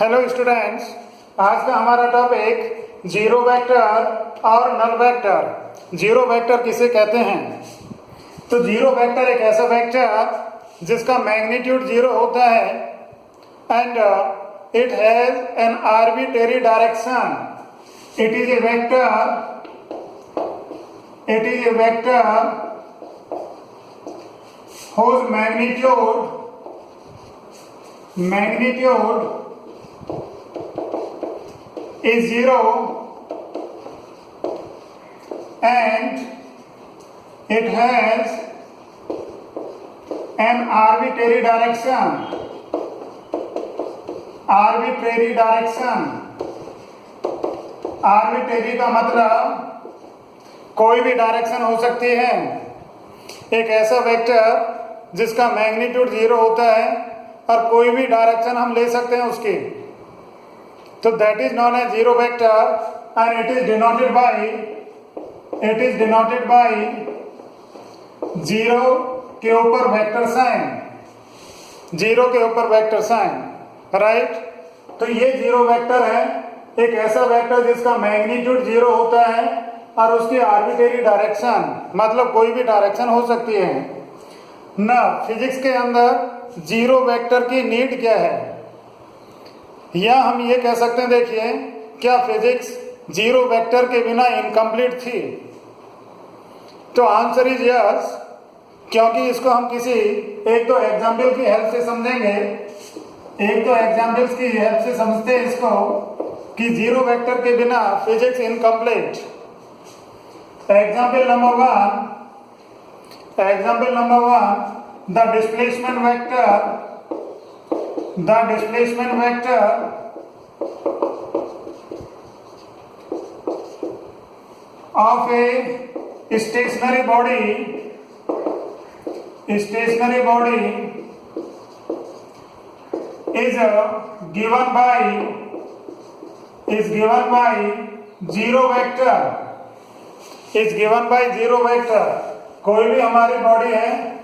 Hello students, आज का हमारा टॉपिक जीरो वेक्टर और नल वेक्टर। जीरो वेक्टर किसे कहते हैं? तो जीरो वेक्टर एक ऐसा वेक्टर जिसका मैग्नीट्यूड जीरो होता है and it has an arbitrary direction. It is a vector whose magnitude is zero and it has an arbitrary direction. Arbitrary का मतलब कोई भी डायरेक्शन हो सकती है। एक ऐसा वेक्टर जिसका मैग्नीट्यूड जीरो होता है और कोई भी डायरेक्शन हम ले सकते हैं उसकी, तो that is known as zero vector and it is denoted by zero के ऊपर वेक्टर साइन, राइट। तो ये जीरो वेक्टर है, एक ऐसा वेक्टर जिसका मैग्नीट्यूड जीरो होता है और उसकी आर्बिट्रेरी डायरेक्शन मतलब कोई भी डायरेक्शन हो सकती है ना। फिजिक्स के अंदर जीरो वेक्टर की नीड क्या है, या हम ये कह सकते हैं, देखिए, क्या फिजिक्स जीरो वेक्टर के बिना इनकम्प्लीट थी? तो आंसर इज यस, क्योंकि इसको हम किसी एक दो एग्जाम्पल की हेल्प से समझेंगे। एक दो एग्जाम्पल्स की हेल्प से समझते हैं इसको कि जीरो वेक्टर के बिना physics incomplete. Example number one, the displacement vector of a stationary body is given by zero vector. Is given by zero vector. कोई भी हमारी बॉडी है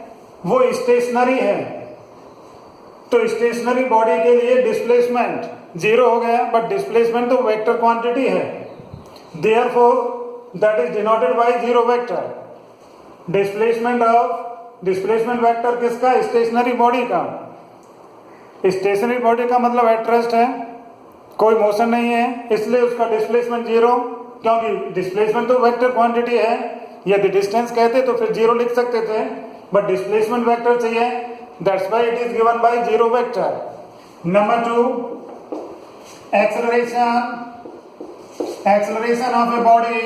वो स्टेशनरी है, तो स्टेशनरी बॉडी के लिए डिस्प्लेसमेंट जीरो हो गया, बट डिस्प्लेसमेंट तो वेक्टर क्वांटिटी है, therefore that is denoted by zero vector. Displacement vector किसका? स्टेशनरी बॉडी का। स्टेशनरी बॉडी का मतलब एट रेस्ट है, कोई मोशन नहीं है, इसलिए उसका डिस्प्लेसमेंट जीरो, क्योंकि डिस्प्लेसमेंट तो वेक्टर क्वांटिटी है। यदि डिस्टेंस कहते तो फिर जीरो लिख सकते थे, बट डिस्प्लेसमेंट वेक्टर चाहिए, that's why it is given by zero vector. Number two, acceleration of a body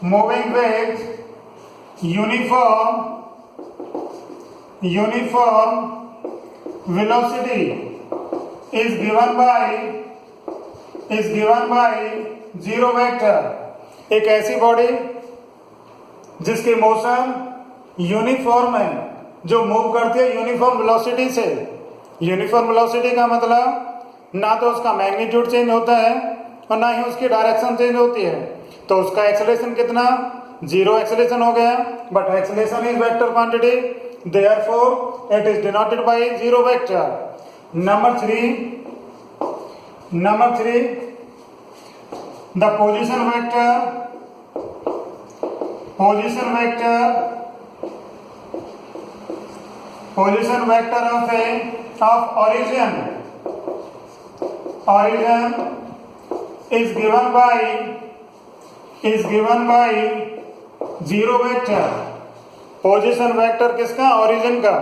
moving with uniform velocity is given by zero vector. एक ऐसी बॉडी जिसकी मोशन यूनिफॉर्म है, जो मूव करती है यूनिफॉर्म वेलोसिटी से। Uniform velocity का मतलब ना तो उसका मैग्नीट्यूड चेंज होता है और ना ही उसकी डायरेक्शन चेंज होती है, तो उसका एक्सेलरेशन कितना? जीरो एक्सेलरेशन हो गया, but acceleration is vector quantity, therefore it is denoted by zero vector. Number three, the position vector of origin is given by zero vector। Position vector किसका? Origin का।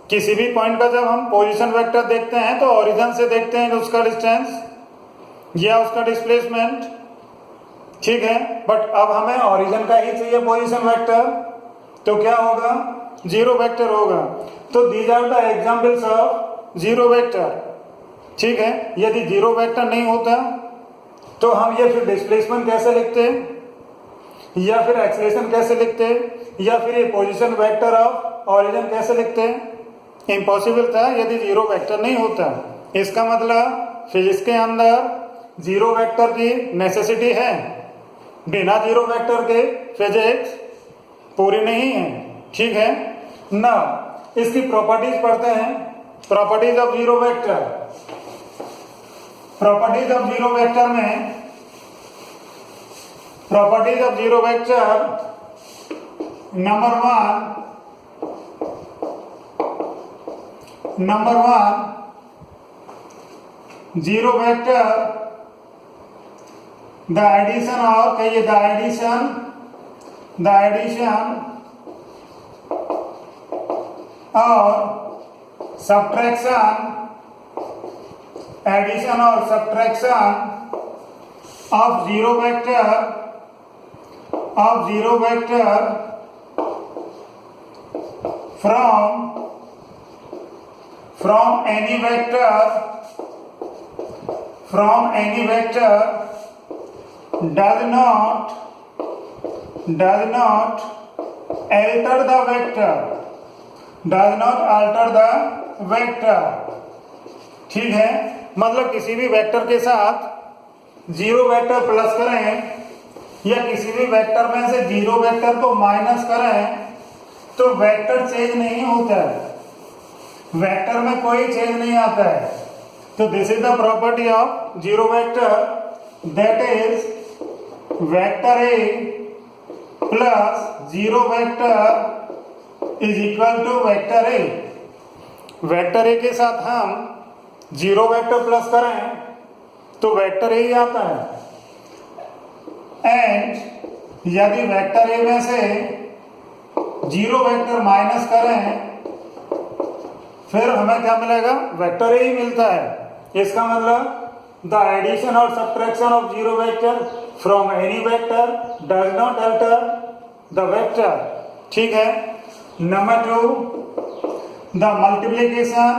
किसी भी पॉइंट का जब हम पोजीशन वेक्टर देखते हैं तो ओरिजिन से देखते हैं उसका डिस्टेंस या उसका डिस्प्लेसमेंट, ठीक है, बट अब हमें ओरिजिन का ही चाहिए पोजीशन वेक्टर, तो क्या होगा? जीरो वेक्टर होगा। तो these are the examples of zero vector, ठीक है। यदि जीरो वेक्टर नहीं होता तो हम ये फिर डिस्प्लेसमेंट कैसे लिखते, या फिर एक्सेलरेशन कैसे लिखते, या फिर ये पोजीशन वेक्टर ऑफ ओरिजिन कैसे लिखते? इम्पॉसिबल था यदि जीरो वेक्टर नहीं होता। इसका मतलब फिजिक्स के अंदर जीरो वेक्टर की नेसेसिटी है, बिना जीरो वेक्टर के फिजिक्स पूरी नहीं है, ठीक है ना। इसकी प्रॉपर्टीज पढ़ते हैं। Properties of zero vector. Properties of zero vector में properties of zero vector number one zero vector the addition और कहिए द एडिशन और सब्ट्रैक्शन एडिशन और subtraction of zero vector from any vector does not alter the vector। ठीक है, मतलब किसी भी वेक्टर के साथ जीरो वेक्टर प्लस करें या किसी भी वेक्टर में से जीरो वेक्टर को माइनस करें तो वेक्टर चेंज नहीं होता है, वेक्टर में कोई चेंज नहीं आता है। तो this is the property of zero vector, that is vector A plus zero vector is equal to vector A. Vector A के साथ हम जीरो वेक्टर प्लस करें तो वेक्टर ए ही आता है, एंड यदि वेक्टर ए में से जीरो वेक्टर माइनस करें फिर हमें क्या मिलेगा, वेक्टर ए ही मिलता है। इसका मतलब द एडिशन और subtraction of zero vector from any vector does not alter the vector. ठीक है। Number 2, the multiplication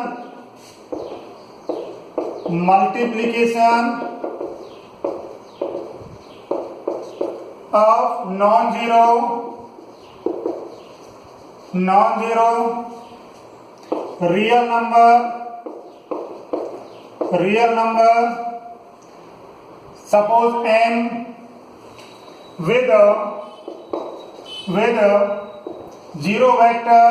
of non zero real number suppose n with zero vector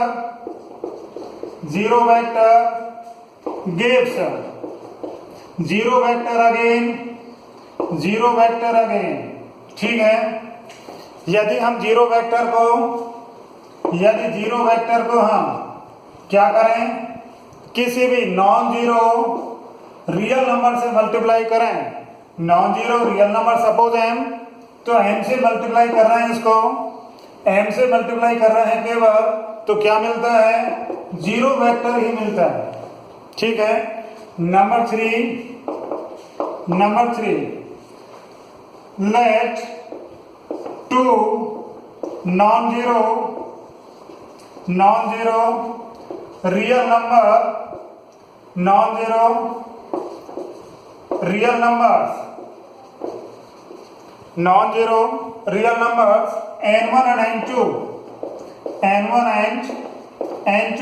gives zero vector again। ठीक है, यदि zero vector को हम क्या करें, किसी भी नॉन जीरो रियल नंबर से मल्टीप्लाई करें, non zero real number suppose m, तो m से मल्टीप्लाई कर रहे हैं, इसको m से मल्टीप्लाई कर रहे हैं केवल, तो क्या मिलता है, जीरो वेक्टर ही मिलता है। ठीक है। Number 3 let two non zero real numbers n1 and n2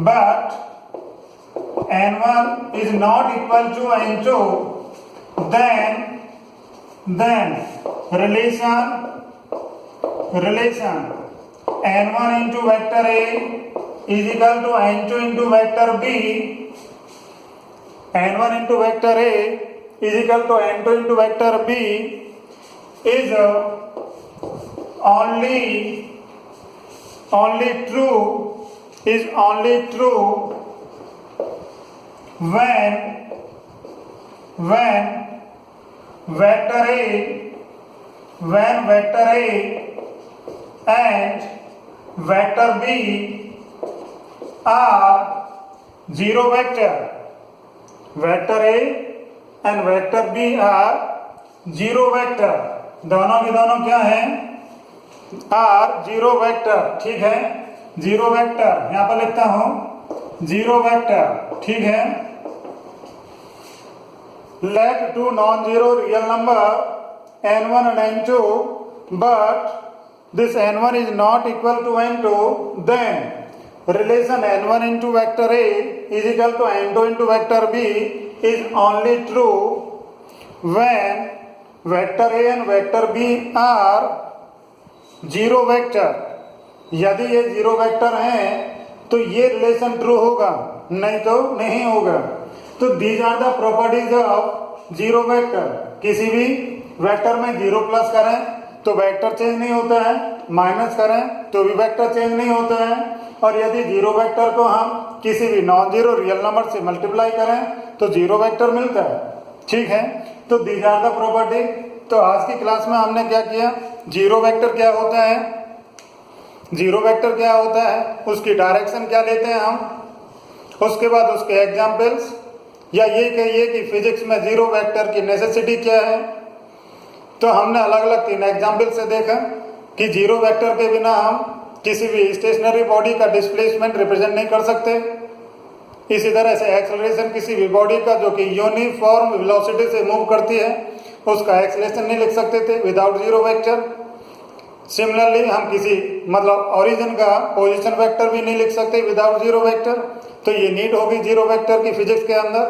but n1 is not equal to n2, then relation n1 into vector A is equal to n2 into vector B, n1 into vector A is equal to n2 into vector B is only true when vector A and vector B are zero vector। vector A and vector B are zero vector, दोनों के दोनों क्या हैं, are zero vector. ठीक है, zero vector यहां पर लिखता हूं, जीरो वेक्टर। ठीक है। Let two non zero real number n1 and n2 but this n1 is not equal to n2, then relation n1 into vector A is equal to n2 into vector B is only true when vector A and vector B are zero vector। यदि ये zero vector हैं तो ये relation true होगा, नहीं तो नहीं होगा। तो these are the properties of zero vector. किसी भी वेक्टर में जीरो प्लस करें तो वेक्टर चेंज नहीं होता है, माइनस करें तो भी वेक्टर चेंज नहीं होता है, और यदि जीरो वेक्टर को हम किसी भी नॉन जीरो रियल नंबर से मल्टीप्लाई करें तो जीरो वेक्टर मिलता है। ठीक है, तो दीज आर द प्रॉपर्टी। तो आज की क्लास में हमने क्या किया, जीरो वेक्टर क्या होता है, जीरो वेक्टर क्या होता है, उसकी डायरेक्शन क्या लेते हैं हम, उसके बाद उसके एग्जाम्पल्स, या ये कहिए कि फिजिक्स में जीरो वेक्टर की नेसेसिटी क्या है। तो हमने अलग अलग 3 एग्जाम्पल से देखा कि जीरो वेक्टर के बिना हम किसी भी स्टेशनरी बॉडी का डिस्प्लेसमेंट रिप्रेजेंट नहीं कर सकते। इसी तरह से एक्सेलरेशन किसी भी बॉडी का जो कि यूनिफॉर्म वेलोसिटी से मूव करती है उसका एक्सेलरेशन नहीं लिख सकते थे विदाउट जीरो वेक्टर। सिमिलरली हम किसी मतलब ओरिजिन का पोजीशन वेक्टर भी नहीं लिख सकते विदाउट जीरो वेक्टर। तो ये नीड होगी जीरो वेक्टर की फिजिक्स के अंदर,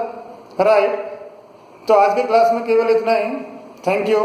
राइट। तो आज की क्लास में केवल इतना ही। Thank you.